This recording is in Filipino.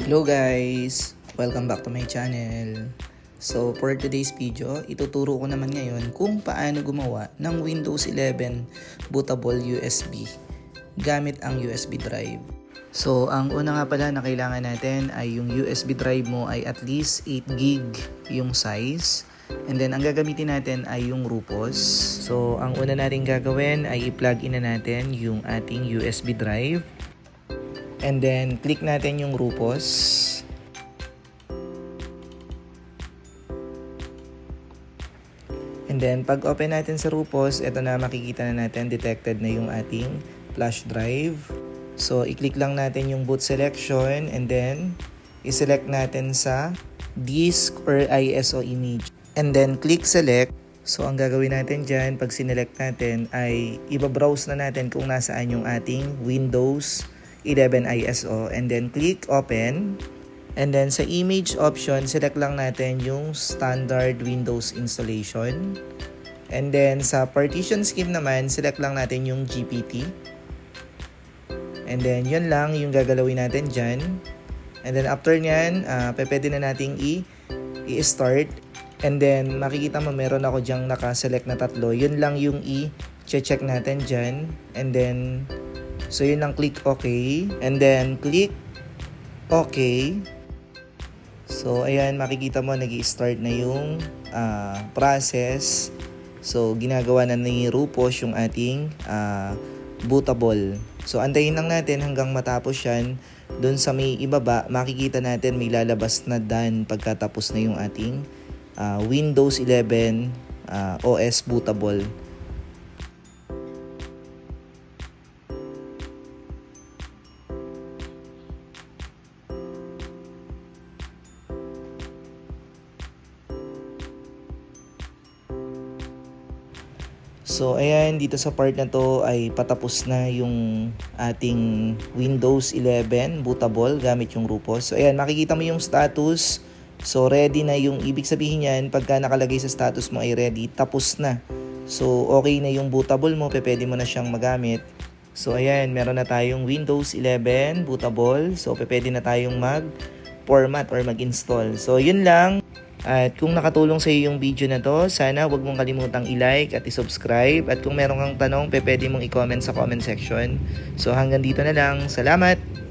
Hello guys! Welcome back to my channel. So for today's video, ituturo ko naman ngayon kung paano gumawa ng Windows 11 bootable USB gamit ang USB drive. So ang una nga pala na kailangan natin ay yung USB drive mo ay at least 8GB yung size. And then ang gagamitin natin ay yung Rupos. So ang una natin gagawin ay i-plug in na natin yung ating USB drive. And then, click natin yung Rupos. And then, pag open natin sa Rupos, ito na makikita na natin, detected na yung ating flash drive. So, i-click lang natin yung boot selection and then, i-select natin sa disk or ISO image. And then, click select. So, ang gagawin natin dyan, pag sinelect natin, ay ibabrowse na natin kung nasaan yung ating Windows 11 ISO and then click open. And then sa image option, select lang natin yung standard Windows installation. And then sa partition scheme naman, select lang natin yung GPT. And then yun lang yung gagalawin natin dyan. And then after nyan, pwede na nating i-start. And then makikita mo meron ako dyang nakaselect na tatlo. Yun lang yung i-check natin dyan. And then so yun lang, click OK. And then click OK. So ayan, makikita mo nag-i-start na yung process. So ginagawa na ni Rupos yung ating bootable. So antayin lang natin hanggang matapos yan. Doon sa may ibaba, makikita natin may lalabas na done pagkatapos na yung ating Windows 11 OS bootable. So ayan, dito sa part na to ay patapos na yung ating Windows 11 bootable gamit yung Rupos. So ayan, makikita mo yung status. So ready na yung ibig sabihin niyan, pagka nakalagay sa status mo ay ready, tapos na. So okay na yung bootable mo, pwede mo na siyang magamit. So ayan, meron na tayong Windows 11 bootable. So pwede na tayong mag-format or mag-install. So yun lang. At kung nakatulong sa iyo yung video na to, sana huwag mong kalimutang i-like at i-subscribe. At kung meron kang tanong, pwede mong i-comment sa comment section. So hanggang dito na lang. Salamat!